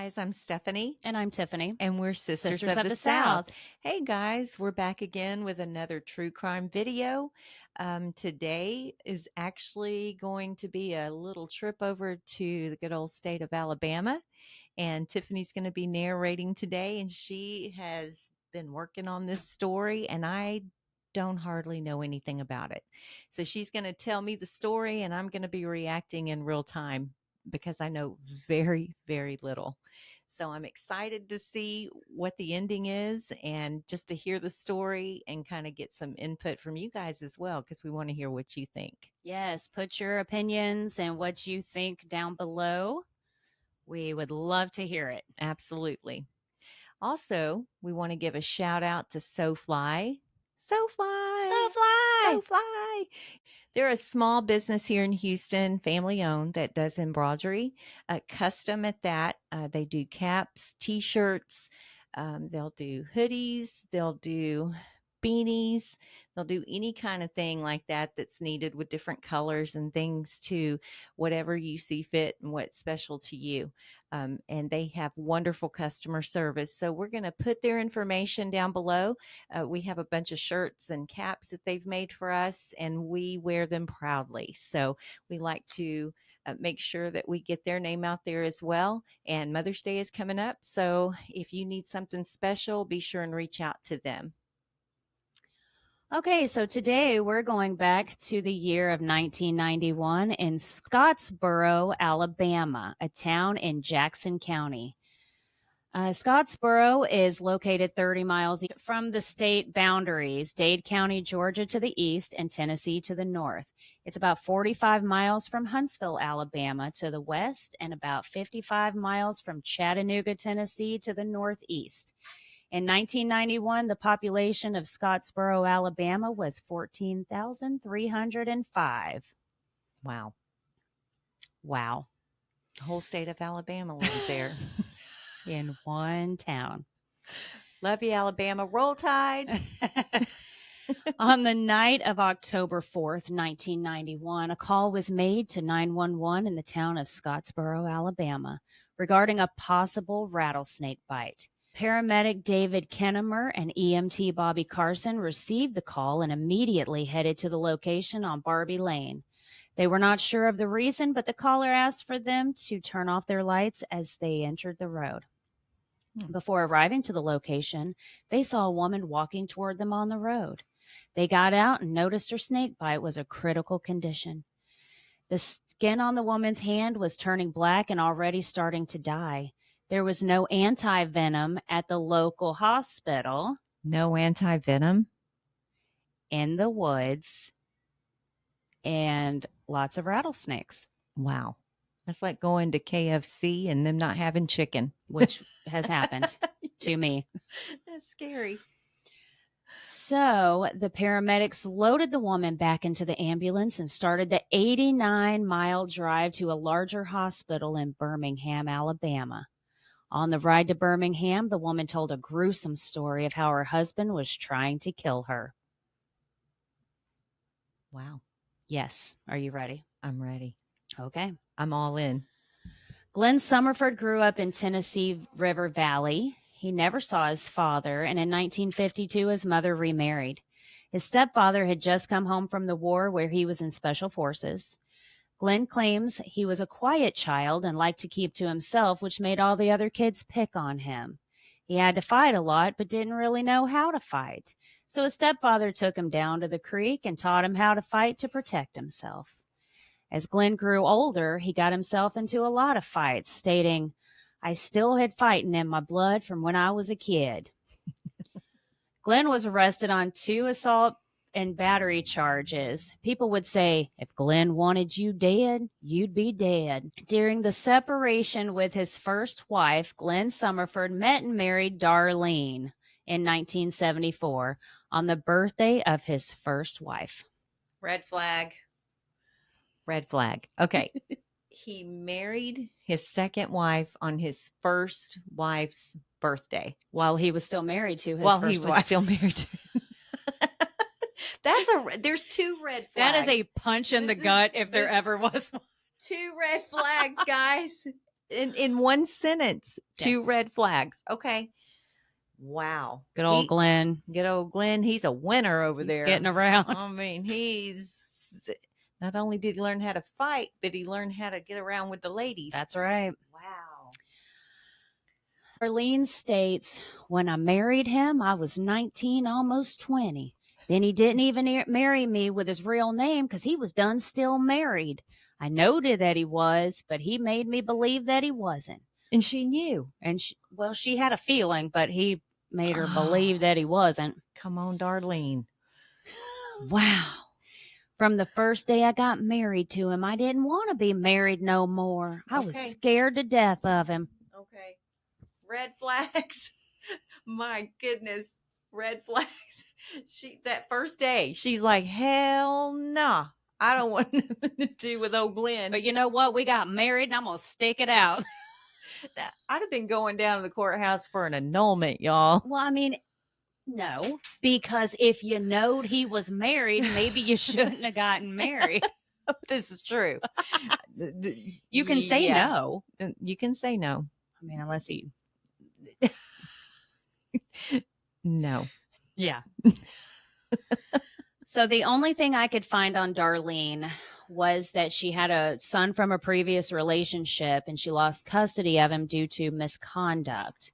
guys. I'm Stephanie, And I'm Tiffany, and we're Sisters Sisters of of the the South. South. Hey, guys, we're back again with another true crime video. Today is actually going to be a little trip over to the good old state of Alabama, and Tiffany's going to be narrating today, and she has been working on this story, and I don't hardly know anything about it. So she's going to tell me the story, and I'm going to be reacting in real time because I know very, very little. So I'm excited to see what the ending is and just to hear the story and kind of get some input from you guys as well, because we want to hear what you think. Yes, put your opinions and what you think down below. We would love to hear it. Absolutely. Also, we want to give a shout out to SoFly. SoFly! So fly! SoFly! They're a small business here in Houston, family owned, that does embroidery, custom at that. They do caps, t shirts, they'll do hoodies, they'll do beanies, they'll do any kind of thing like that that's needed with different colors and things to whatever you see fit and what's special to you. And they have wonderful customer service. So we're going to put their information down below. We have a bunch of shirts and caps that they've made for us, and we wear them proudly. So we like to make sure that we get their name out there as well. And Mother's Day is coming up. So if you need something special, be sure and reach out to them. Okay, so today we're going back to the year of 1991 in Scottsboro, Alabama, a town in Jackson County. Scottsboro is located 30 miles from the state boundaries, Dade County, Georgia to the east and Tennessee to the north. It's about 45 miles from Huntsville, Alabama to the west and about 55 miles from Chattanooga, Tennessee to the northeast. In 1991, the population of Scottsboro, Alabama was 14,305. Wow. Wow. The whole state of Alabama lives there. In one town. Love you, Alabama. Roll Tide. On the night of October 4th, 1991, a call was made to 911 in the town of Scottsboro, Alabama, regarding a possible rattlesnake bite. Paramedic David Kennemer and EMT Bobby Carson received the call and immediately headed to the location on Barbie Lane. They were not sure of the reason, but the caller asked for them to turn off their lights as they entered the road. Before arriving to the location, they saw a woman walking toward them on the road. They got out and noticed her snake bite was a critical condition. The skin on the woman's hand was turning black and already starting to die. There was no anti-venom at the local hospital. No anti venom. In the woods, and lots of rattlesnakes. Wow. That's like going to KFC and them not having chicken, which has happened to me. That's scary. So the paramedics loaded the woman back into the ambulance and started the 89-mile drive to a larger hospital in Birmingham, Alabama. On the ride to Birmingham, the woman told a gruesome story of how her husband was trying to kill her. Wow. Yes. Are you ready? I'm ready. Okay. I'm all in. Glenn Summerford grew up in Tennessee River Valley. He never saw his father, and in 1952, his mother remarried. His stepfather had just come home from the war where he was in special forces. Glenn claims he was a quiet child and liked to keep to himself, which made all the other kids pick on him. He had to fight a lot, but didn't really know how to fight. So his stepfather took him down to the creek and taught him how to fight to protect himself. As Glenn grew older, he got himself into a lot of fights, stating, "I still had fighting in my blood from when I was a kid." Glenn was arrested on 2 assault and battery charges. People would say, if Glenn wanted you dead, you'd be dead. During the separation with his first wife, Glenn Summerford met and married Darlene in 1974 on the birthday of his first wife. Red flag. Red flag. Okay. He married his second wife on his first wife's birthday. While he was still married to his While first he was wife. still married to. There's 2 red flags. That is a punch in the gut if there ever was one. 2 red flags, guys. In one sentence, two Yes. red flags. Okay. Wow. Good old Glenn. Good old Glenn. He's a winner over He's there. getting around. I mean, he's not only did he learn how to fight, but he learned how to get around with the ladies. That's right. Wow. Darlene states, when I married him, I was 19, almost 20. Then he didn't even marry me with his real name because he was done still married. I noted that he was, but he made me believe that he wasn't. And she knew. And she had a feeling, but he made her believe that he wasn't. Come on, Darlene. Wow. From the first day I got married to him, I didn't want to be married no more. I was scared to death of him. Okay. Red flags. My goodness. Red flags. That first day, she's like, hell nah. I don't want nothing to do with old Glenn. But you know what? We got married and I'm going to stick it out. I'd have been going down to the courthouse for an annulment, y'all. Well, I mean, no, because if you knowed he was married, maybe you shouldn't have gotten married. This is true. You can say no. You can say no. I mean, unless he. No. Yeah. So the only thing I could find on Darlene was that she had a son from a previous relationship and she lost custody of him due to misconduct.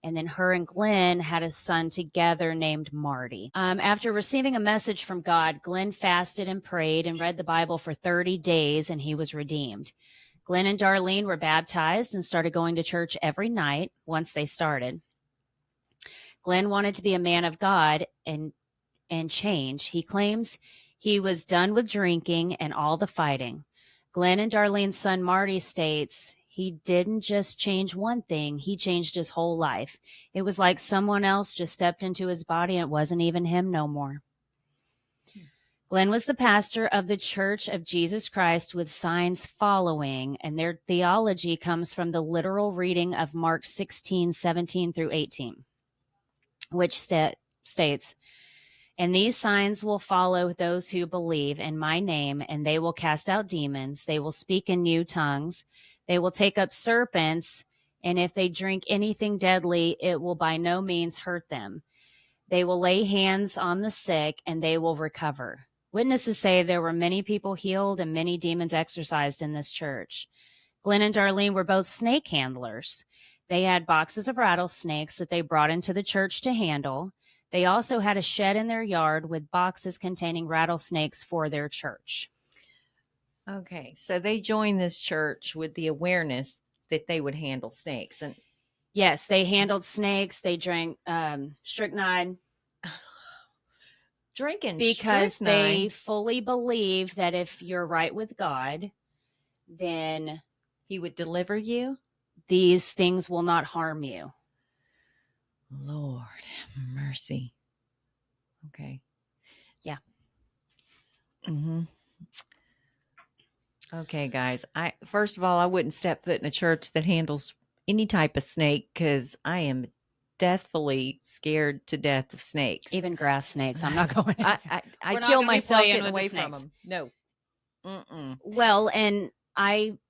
And then her and Glenn had a son together named Marty. After receiving a message from God, Glenn fasted and prayed and read the Bible for 30 days and he was redeemed. Glenn and Darlene were baptized and started going to church every night once they started. Glenn wanted to be a man of God and change. He claims he was done with drinking and all the fighting. Glenn and Darlene's son Marty states he didn't just change one thing, he changed his whole life. It was like someone else just stepped into his body and it wasn't even him no more. Glenn was the pastor of the Church of Jesus Christ with signs following, and their theology comes from the literal reading of Mark 16:17 through 18, which states, and these signs will follow those who believe in my name, and they will cast out demons. They will speak in new tongues. They will take up serpents, and if they drink anything deadly, it will by no means hurt them. They will lay hands on the sick, and they will recover. Witnesses say there were many people healed and many demons exorcised in this church. Glenn and Darlene were both snake handlers. They had boxes of rattlesnakes that they brought into the church to handle. They also had a shed in their yard with boxes containing rattlesnakes for their church. Okay, so they joined this church with the awareness that they would handle snakes. And yes, they handled snakes. They drank strychnine. Drinking because strychnine. They fully believe that if you're right with God, then he would deliver you. These things will not harm you. Lord have mercy. Okay. Yeah. Mm-hmm. Okay, guys. First of all, I wouldn't step foot in a church that handles any type of snake because I am deathfully scared to death of snakes. Even grass snakes. I'm not going. I kill myself getting away from them. No. Mm-mm. Well, and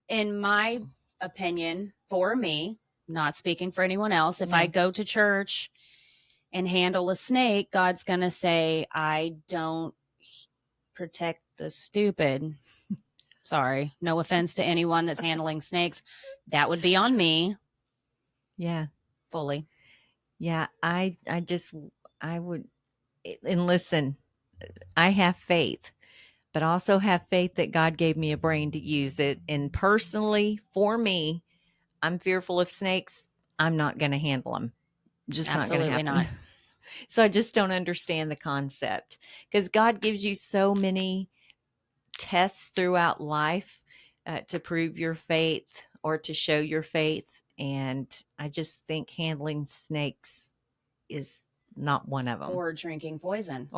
in my opinion, for me, not speaking for anyone else, if I go to church and handle a snake, God's going to say, I don't protect the stupid. Sorry, no offense to anyone that's handling snakes. That would be on me. Yeah. Fully. Yeah, I would, and listen, I have faith, but also have faith that God gave me a brain to use it. And personally, for me, I'm fearful of snakes. I'm not going to handle them. Just absolutely not going to happen. Not. So I just don't understand the concept because God gives you so many tests throughout life to prove your faith or to show your faith. And I just think handling snakes is not one of them. Or drinking poison.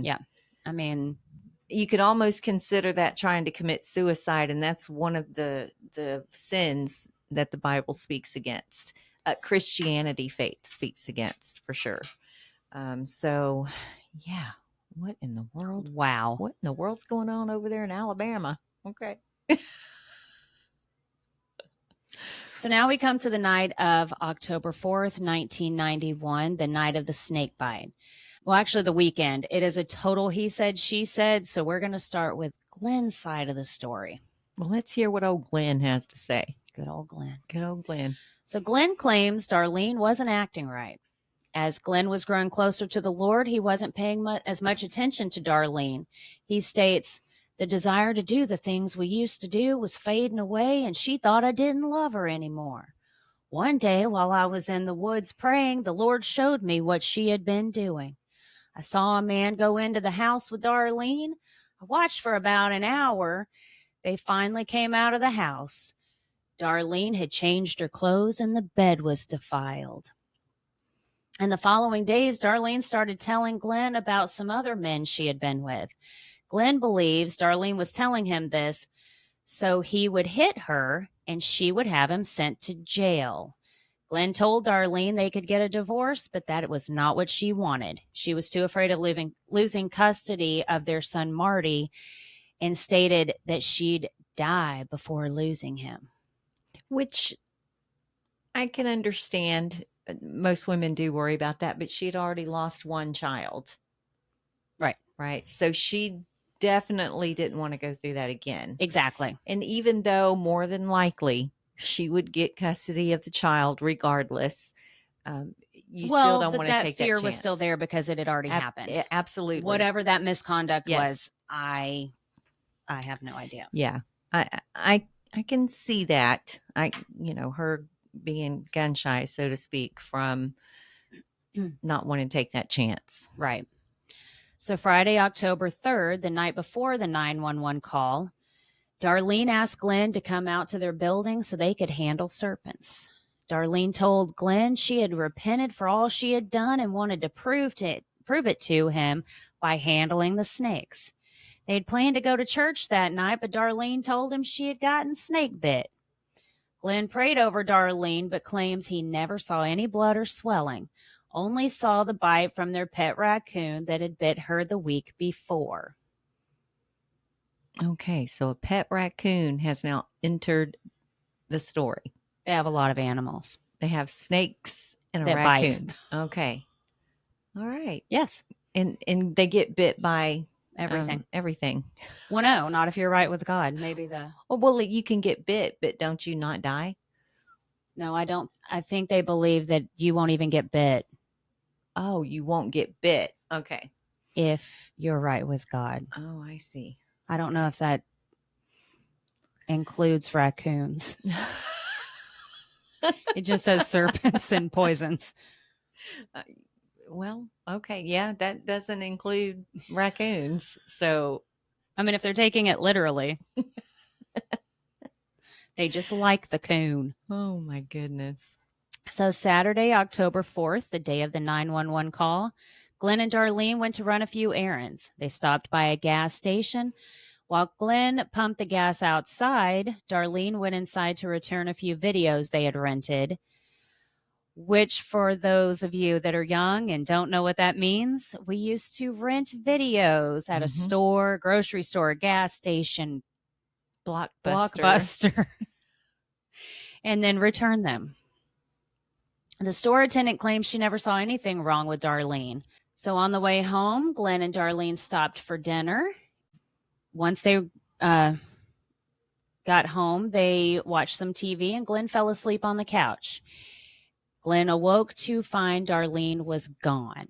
Yeah. I mean, you could almost consider that trying to commit suicide. And that's one of the sins that the Bible speaks against. Christianity faith speaks against for sure. So yeah. What in the world? Wow. What in the world's going on over there in Alabama? Okay. So now we come to the night of October 4th, 1991, the night of the snake bite. Well, actually, the weekend. It is a total he said, she said. So we're going to start with Glenn's side of the story. Well, let's hear what old Glenn has to say. Good old Glenn. Good old Glenn. So Glenn claims Darlene wasn't acting right. As Glenn was growing closer to the Lord, he wasn't paying as much attention to Darlene. He states, the desire to do the things we used to do was fading away, and she thought I didn't love her anymore. One day, while I was in the woods praying, the Lord showed me what she had been doing. I saw a man go into the house with Darlene. I watched for about an hour. They finally came out of the house. Darlene had changed her clothes and the bed was defiled. In the following days, Darlene started telling Glenn about some other men she had been with. Glenn believes Darlene was telling him this so he would hit her and she would have him sent to jail. Glenn told Darlene they could get a divorce, but that it was not what she wanted. She was too afraid of losing custody of their son Marty and stated that she'd die before losing him. Which I can understand. Most women do worry about that, but she had already lost one child. Right. Right. So she definitely didn't want to go through that again. Exactly. And even though more than likely she would get custody of the child regardless, you still don't want to take that chance. Fear was still there because it had already happened. Absolutely. Whatever that misconduct was, I have no idea. Yeah. I can see that. Her being gun shy, so to speak, from not wanting to take that chance. Right. So Friday, October 3rd, the night before the 911 call, Darlene asked Glenn to come out to their building so they could handle serpents. Darlene told Glenn she had repented for all she had done and wanted to prove it to him by handling the snakes. They had planned to go to church that night, but Darlene told him she had gotten snake bit. Glenn prayed over Darlene, but claims he never saw any blood or swelling, only saw the bite from their pet raccoon that had bit her the week before. Okay, so a pet raccoon has now entered the story. They have a lot of animals. They have snakes and a that raccoon. Bite. Okay. All right. Yes. And they get bit by everything. Everything. Well, no, not if you're right with God. Maybe well, you can get bit, but don't you not die? No, I don't. I think they believe that you won't even get bit. Oh, you won't get bit. Okay. If you're right with God. Oh, I see. I don't know if that includes raccoons. It just says serpents and poisons. Well, okay. Yeah, that doesn't include raccoons. So, I mean, if they're taking it literally, they just like the coon. Oh, my goodness. So Saturday, October 4th, the day of the 911 call, Glenn and Darlene went to run a few errands. They stopped by a gas station. While Glenn pumped the gas outside, Darlene went inside to return a few videos they had rented, which for those of you that are young and don't know what that means, we used to rent videos at a store, grocery store, gas station, Blockbuster, and then return them. The store attendant claims she never saw anything wrong with Darlene. So on the way home, Glenn and Darlene stopped for dinner. Once they got home, they watched some TV and Glenn fell asleep on the couch. Glenn awoke to find Darlene was gone.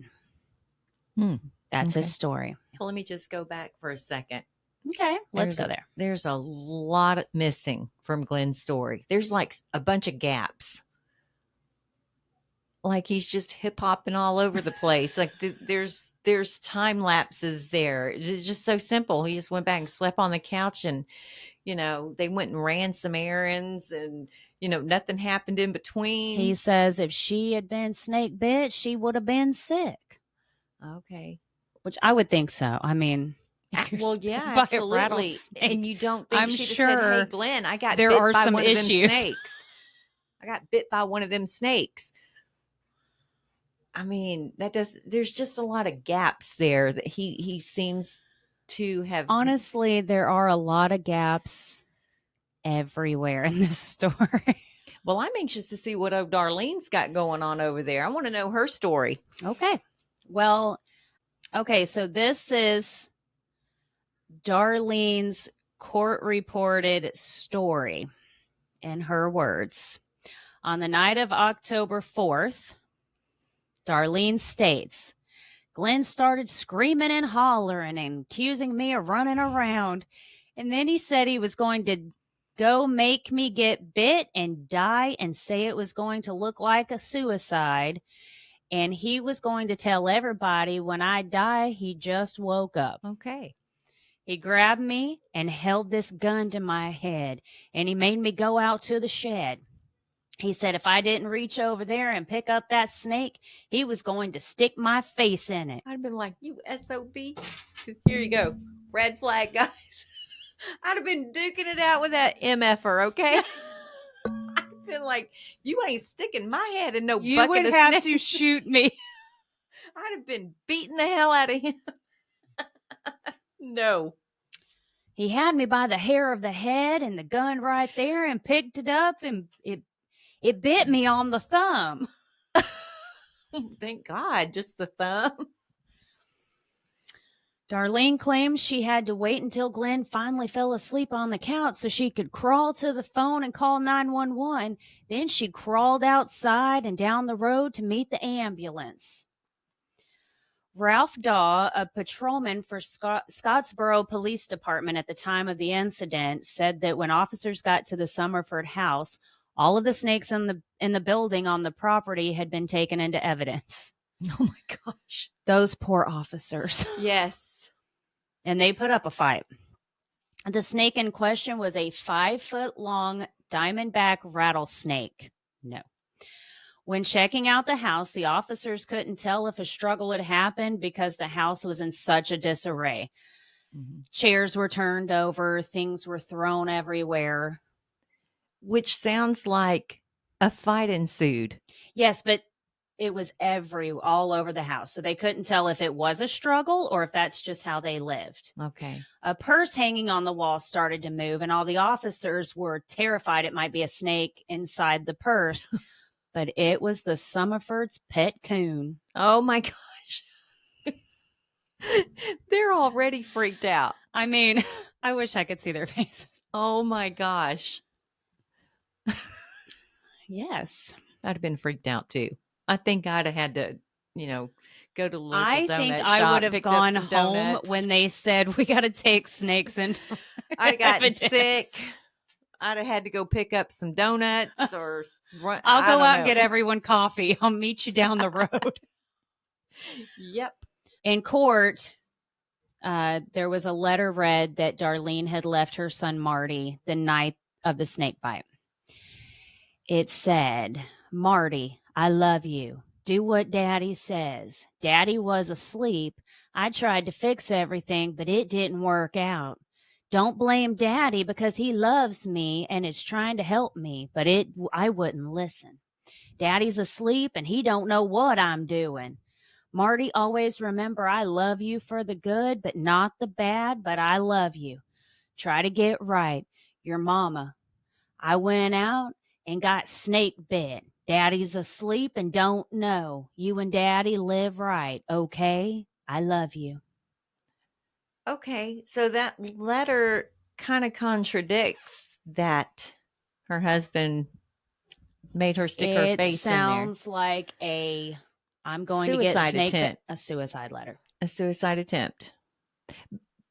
That's his story. Well, let me just go back for a second. Okay, let's go there. There's a lot missing from Glenn's story. There's like a bunch of gaps. Like he's just hip hopping all over the place. Like there's time lapses there. It's just so simple. He just went back and slept on the couch and, they went and ran some errands and, nothing happened in between. He says if she had been snake bit, she would have been sick. Okay. Which I would think so. I mean, well, yeah, absolutely. And you don't think she'd have said, "Hey, Glenn, I got bit by one of them snakes. I got bit by one of them snakes." I mean, there's just a lot of gaps there that he seems to have. Honestly, there are a lot of gaps everywhere in this story. Well, I'm anxious to see what old Darlene's got going on over there. I want to know her story. Okay. Well, okay, so this is Darlene's court reported story in her words. On the night of October 4th, Darlene states, Glenn started screaming and hollering and accusing me of running around. And then he said he was going to go make me get bit and die and say it was going to look like a suicide. And he was going to tell everybody when I die, he just woke up. Okay. He grabbed me and held this gun to my head, and he made me go out to the shed. He said if I didn't reach over there and pick up that snake, he was going to stick my face in it. I'd have been like, you SOB. Here you go. Red flag, guys. I'd have been duking it out with that MFer, okay? I'd have been like, you ain't sticking my head in no You bucket would of have snake. to shoot me. I'd have been beating the hell out of him. No. He had me by the hair of the head and the gun right there and picked it up and it bit me on the thumb. Thank God, just the thumb. Darlene claims she had to wait until Glenn finally fell asleep on the couch so she could crawl to the phone and call 911. Then she crawled outside and down the road to meet the ambulance. Ralph Daw, a patrolman for Scottsboro Police Department at the time of the incident, said that when officers got to the Summerford house, all of the snakes in the building on the property had been taken into evidence. Oh my gosh. Those poor officers. Yes. And they put up a fight. The snake in question was a 5-foot-long diamondback rattlesnake. No. When checking out the house, the officers couldn't tell if a struggle had happened because the house was in such a disarray. Mm-hmm. Chairs were turned over, things were thrown everywhere. Which sounds like a fight ensued. Yes, but it was all over the house. So they couldn't tell if it was a struggle or if that's just how they lived. Okay. A purse hanging on the wall started to move, and all the officers were terrified it might be a snake inside the purse. But it was the Summerford's pet coon. Oh my gosh. They're already freaked out. I mean, I wish I could see their faces. Oh my gosh. Yes. I'd have been freaked out too. I think I'd have had to, go to the local donut shop. I think I would have gone home donuts. when they said we got to take snakes into I got sick. I'd have had to go pick up some donuts or run. I'll go out and get everyone coffee. I'll meet you down the road. Yep. In court, there was a letter read that Darlene had left her son Marty the night of the snake bite. It said, Marty, I love you. Do what Daddy says. Daddy was asleep. I tried to fix everything, but it didn't work out. Don't blame Daddy because he loves me and is trying to help me, but I wouldn't listen. Daddy's asleep and he don't know what I'm doing. Marty, always remember I love you for the good, but not the bad, but I love you. Try to get right. Your mama. I went out and got snake bit. Daddy's asleep and don't know. You and Daddy live right, okay? I love you. Okay, so that letter kind of contradicts that her husband made her stick her face in there. It sounds like I'm going to get snake a suicide letter. A suicide attempt.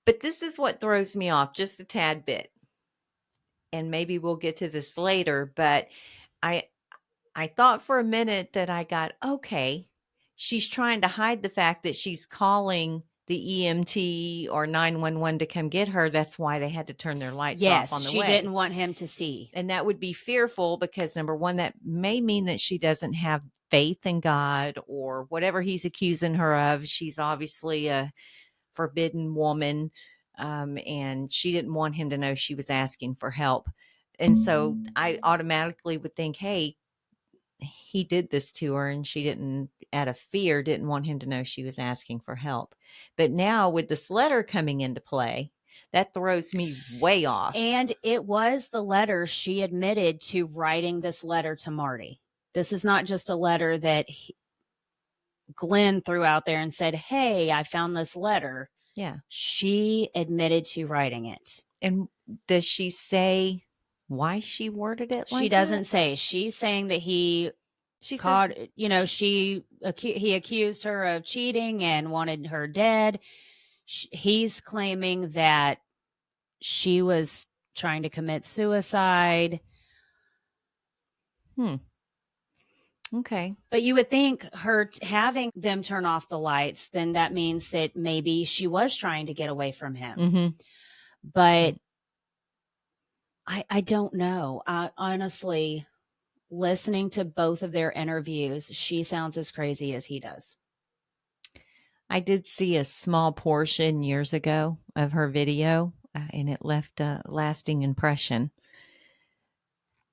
But this is what throws me off just a tad bit. And maybe we'll get to this later, but I thought for a minute that I got, okay, she's trying to hide the fact that she's calling the EMT or 911 to come get her. That's why they had to turn their lights off on the way. Yes, she didn't want him to see. And that would be fearful because, number one, that may mean that she doesn't have faith in God or whatever he's accusing her of. She's obviously a forbidden woman, and she didn't want him to know she was asking for help. And so I automatically would think, hey, he did this to her and she didn't, out of fear, didn't want him to know she was asking for help. But now with this letter coming into play, That throws me way off. And it was the letter she admitted to writing this letter to Marty. This is not just a letter that Glenn threw out there and said, "Hey, I found this letter." Yeah. She admitted to writing it. And does she say why she worded it She like that? doesn't say. She's saying that he She says, caught, he accused her of cheating and wanted her dead. He's claiming that she was trying to commit suicide. okay. But you would think her having them turn off the lights, then that means that maybe she was trying to get away from him. Mm-hmm. But I don't know. Honestly, listening to both of their interviews, she sounds as crazy as he does. I did see a small portion years ago of her video, and it left a lasting impression,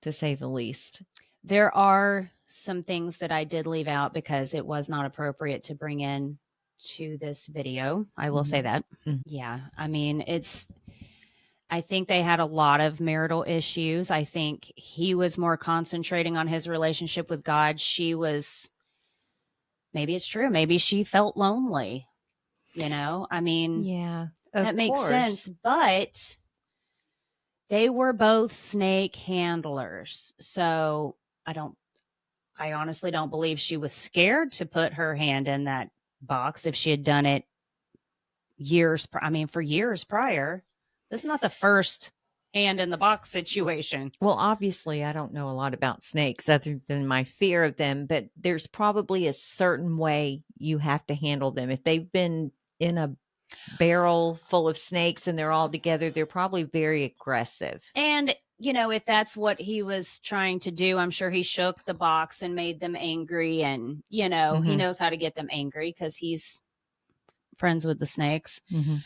to say the least. There are some things that I did leave out because it was not appropriate to bring in to this video. I will say that. Mm. Yeah. I mean, I think they had a lot of marital issues. I think he was more concentrating on his relationship with God. She was, maybe it's true. Maybe she felt lonely, I mean, Yeah, that of makes sense. course. But they were both snake handlers. So I honestly don't believe she was scared to put her hand in that box if she had done it for years prior. This is not the first hand in the box situation. Well, obviously, I don't know a lot about snakes other than my fear of them, but there's probably a certain way you have to handle them. If they've been in a barrel full of snakes and they're all together, they're probably very aggressive. And, if that's what he was trying to do, I'm sure he shook the box and made them angry. And, he knows how to get them angry because he's friends with the snakes. Mm-hmm.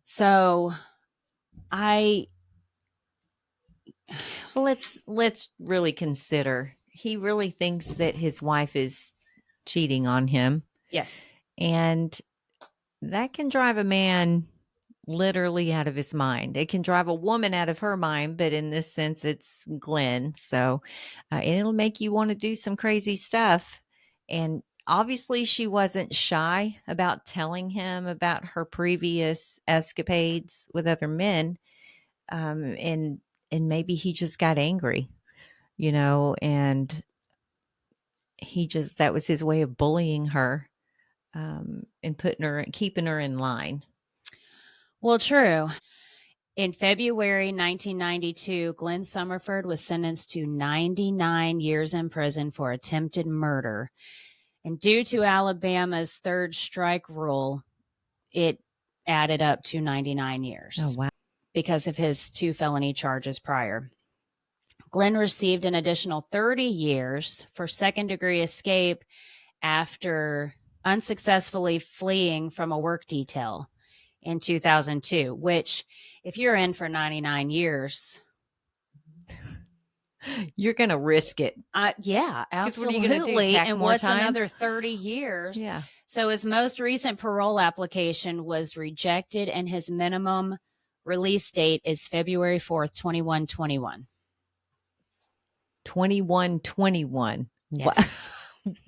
So I. Well, let's really consider. He really thinks that his wife is cheating on him, Yes. and that can drive a man literally out of his mind. It can drive a woman out of her mind, but in this sense, it's Glenn. So, and it'll make you want to do some crazy stuff. And obviously, she wasn't shy about telling him about her previous escapades with other men. And maybe he just got angry, and that was his way of bullying her, and keeping her in line. Well, true. In February 1992, Glenn Summerford was sentenced to 99 years in prison for attempted murder. And due to Alabama's third strike rule, it added up to 99 years. Oh, wow. Because of his 2 felony charges prior. Glenn received an additional 30 years for second-degree escape after unsuccessfully fleeing from a work detail in 2002, which, if you're in for 99 years, You're going to risk it. Yeah, Because what are you going to do? absolutely. Tack And more what's time? another 30 years? Yeah. So his most recent parole application was rejected, and his minimum release date is February 4th, 2121. 2121. Yes.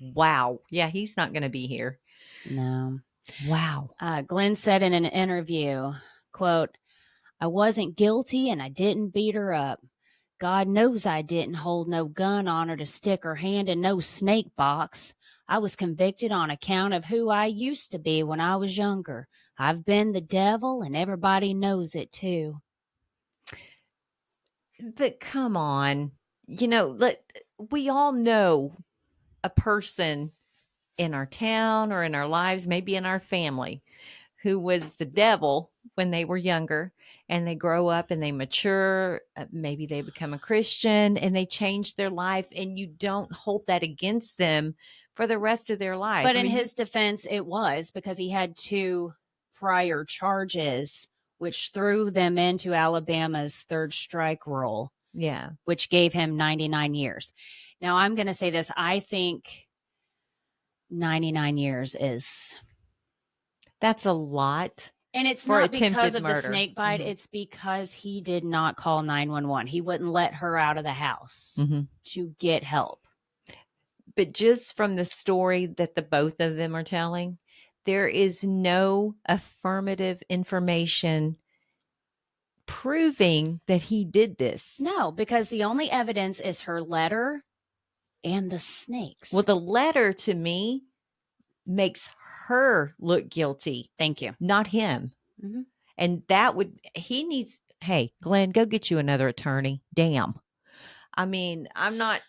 Wow. Yeah, he's not going to be here. No. Wow. Glenn said in an interview, quote, "I wasn't guilty and I didn't beat her up. God knows I didn't hold no gun on her to stick her hand in no snake box. I was convicted on account of who I used to be when I was younger. I've been the devil and everybody knows it too." But come on. We all know a person in our town or in our lives, maybe in our family, who was the devil when they were younger, and they grow up and they mature. Maybe they become a Christian and they change their life, and you don't hold that against them for the rest of their life. But in his defense, it was because he had 2 prior charges, which threw them into Alabama's third strike rule. Yeah. Which gave him 99 years. Now, I'm going to say this. I think 99 years is... That's a lot. And it's for not because attempted of the murder. snake bite. It's because he did not call 911. He wouldn't let her out of the house to get help. But just from the story that the both of them are telling, there is no affirmative information proving that he did this. No, because the only evidence is her letter and the snakes. Well, the letter to me makes her look guilty. Thank you. Not him. Mm-hmm. And that would, he needs, hey, Glenn, go get you another attorney. Damn. I mean, I'm not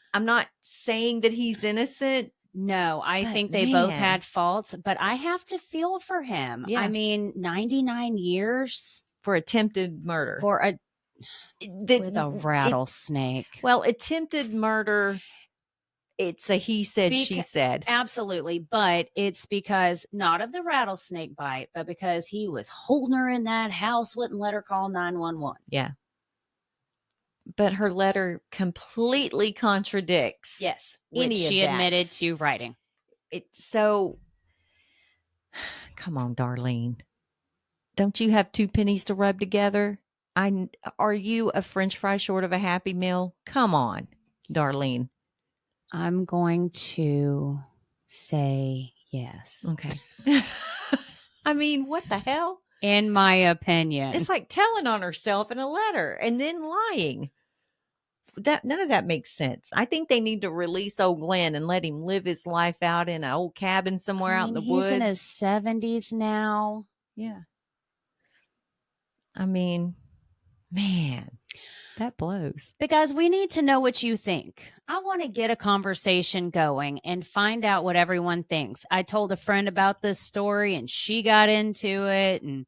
saying that he's innocent. No, I But think they both man. had faults, but I have to feel for him. Yeah. I mean, 99 years For attempted murder. for with a rattlesnake. Well, attempted murder, it's a he said, she said. Absolutely. But it's because not of the rattlesnake bite, but because he was holding her in that house, wouldn't let her call 911. Yeah. But her letter completely contradicts. Yes, which she admitted to writing. So, come on, Darlene. Don't you have two pennies to rub together? Are you a French fry short of a Happy Meal? Come on, Darlene. I'm going to say yes. Okay. I mean, what the hell? In my opinion. It's like telling on herself in a letter and then lying. None of that makes sense. I think they need to release old Glenn and let him live his life out in an old cabin somewhere out in the woods. He's in his 70s now. Yeah. I mean, man, that blows. Because we need to know what you think. I want to get a conversation going and find out what everyone thinks. I told a friend about this story and she got into it. And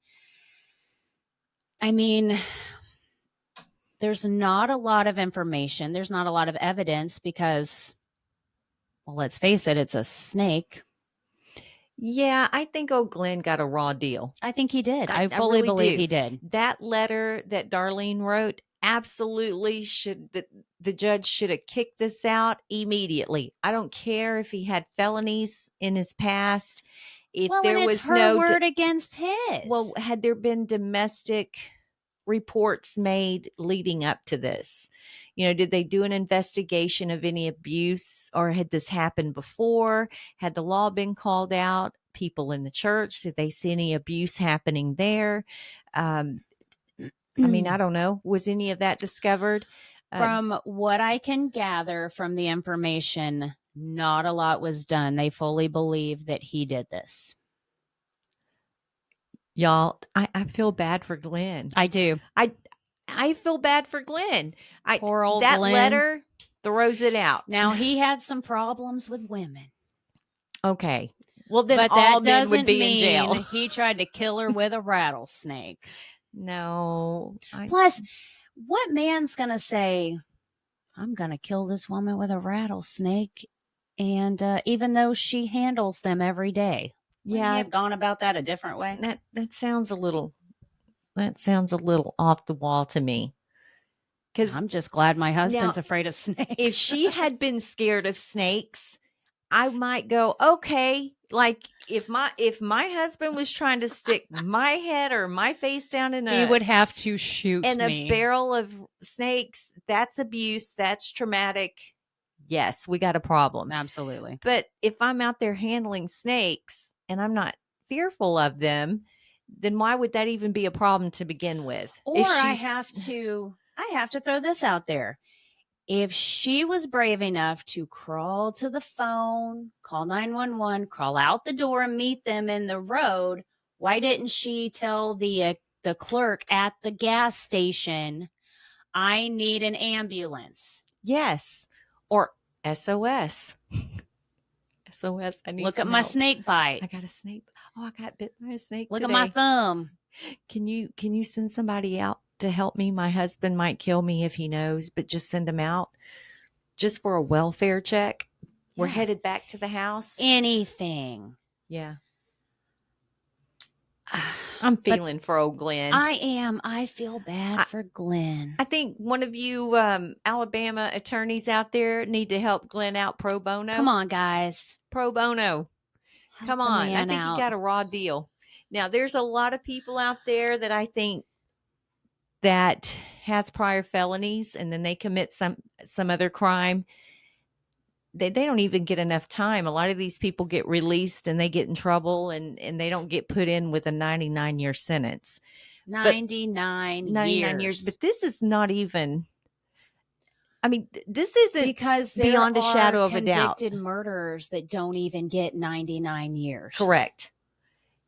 I mean, there's not a lot of information. There's not a lot of evidence because, well, let's face it, it's a snake. Yeah, I think old Glenn got a raw deal. I think he did. I fully really believe he did. That letter that Darlene wrote absolutely the judge should have kicked this out immediately. I don't care if he had felonies in his past. If there was her word against his. Well, had there been domestic reports made leading up to this? You know, did they do an investigation of any abuse, or had this happened before? Had the law been called out? People in the church, did they see any abuse happening there? I mean, I don't know. Was any of that discovered? From what I can gather from the information, not a lot was done. They fully believe that he did this. Y'all, I feel bad for Glenn. I do. I feel bad for Glenn. Poor old that Glenn. Letter throws it out. Now, he had some problems with women. Okay. Well, then but all that men would doesn't be in jail. mean he tried to kill her with a rattlesnake. No. Plus, what man's going to say, I'm going to kill this woman with a rattlesnake? And even though she handles them every day. Wouldn't he have gone about that a different way? That sounds a little off the wall to me. Because I'm just glad my husband's afraid of snakes. If she had been scared of snakes, I might go, okay. Like if my husband was trying to stick my head or my face down in he would have to shoot in me. A barrel of snakes, that's abuse, that's traumatic. Yes, we got a problem. Absolutely. But if I'm out there handling snakes and I'm not fearful of them, then why would that even be a problem to begin with? Or I have to throw this out there. If she was brave enough to crawl to the phone, call 911, crawl out the door and meet them in the road, why didn't she tell the clerk at the gas station, I need an ambulance? Yes. Or SOS. SOS. I need Look at my snake bite. I got a snake. Oh, I got bit by a snake. Look at my thumb. Can you send somebody out to help me? My husband might kill me if he knows, but just send him out just for a welfare check. We're headed back to the house. Anything. Yeah. I'm feeling for old Glenn. I am. I feel bad for Glenn. I think one of you Alabama attorneys out there need to help Glenn out pro bono. Come on, guys. Pro bono. Come on. I think you got a raw deal. Now, there's a lot of people out there that I think that has prior felonies and then they commit some other crime. They don't even get enough time. A lot of these people get released and they get in trouble and they don't get put in with a 99-year sentence. But 99 99 years, years. but this is not even, I mean, this isn't Because there beyond a are shadow of a doubt. convicted murderers that don't even get 99 years. Correct.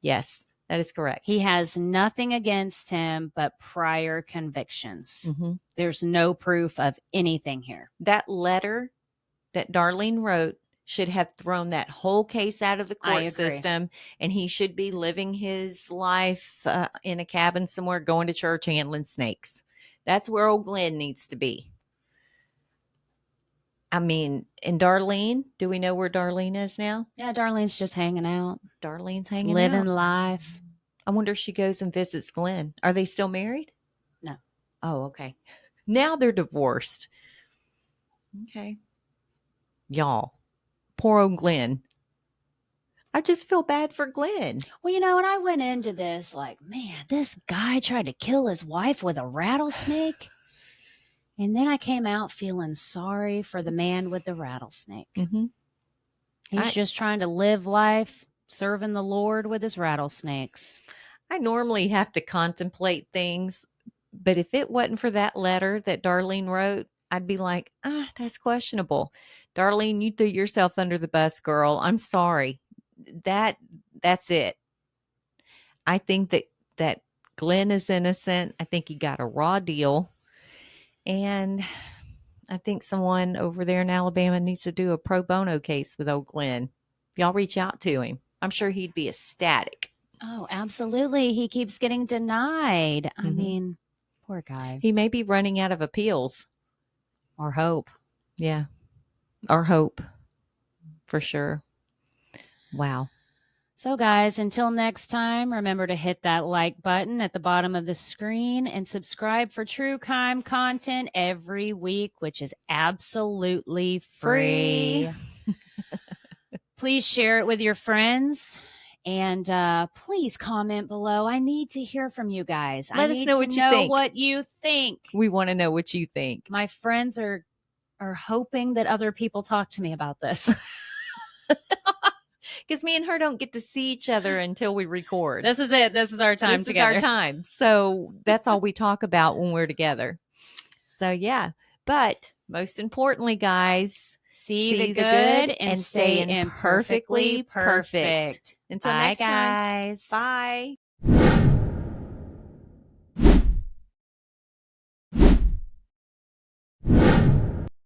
Yes, that is correct. He has nothing against him but prior convictions. Mhm. There's no proof of anything here. That letter that Darlene wrote should have thrown that whole case out of the I court agree. system, and he should be living his life in a cabin somewhere, going to church, handling snakes. That's where old Glenn needs to be. I mean, and Darlene, do we know where Darlene is now? Yeah, Darlene's just hanging out, Darlene's hanging living out. life. I wonder if she goes and visits Glenn. Are they still married? No. Oh, okay. Now they're divorced. Okay. Y'all, poor old Glenn. I just feel bad for Glenn. Well, and I went into this like, man, this guy tried to kill his wife with a rattlesnake. And then I came out feeling sorry for the man with the rattlesnake. Mm-hmm. He's just trying to live life, serving the Lord with his rattlesnakes. I normally have to contemplate things, but if it wasn't for that letter that Darlene wrote, I'd be like, that's questionable. Darlene, you threw yourself under the bus, girl. I'm sorry. That's it. I think that Glenn is innocent. I think he got a raw deal. And I think someone over there in Alabama needs to do a pro bono case with old Glenn. Y'all reach out to him. I'm sure he'd be ecstatic. Oh, absolutely. He keeps getting denied. I mean, poor guy. He may be running out of appeals. Or hope. Yeah. Or hope. For sure. Wow. So, guys, until next time, remember to hit that like button at the bottom of the screen and subscribe for true crime content every week, which is absolutely free. Please share it with your friends. And please comment below. I need to hear from you guys. Let us know what you think. We want to know what you think. My friends are hoping that other people talk to me about this. Because me and her don't get to see each other until we record. This is it. This is our time together. This is our time. So that's all we talk about when we're together. So, yeah. But most importantly, guys, see the good and stay imperfectly perfect. Until Bye, next time. guys. Bye.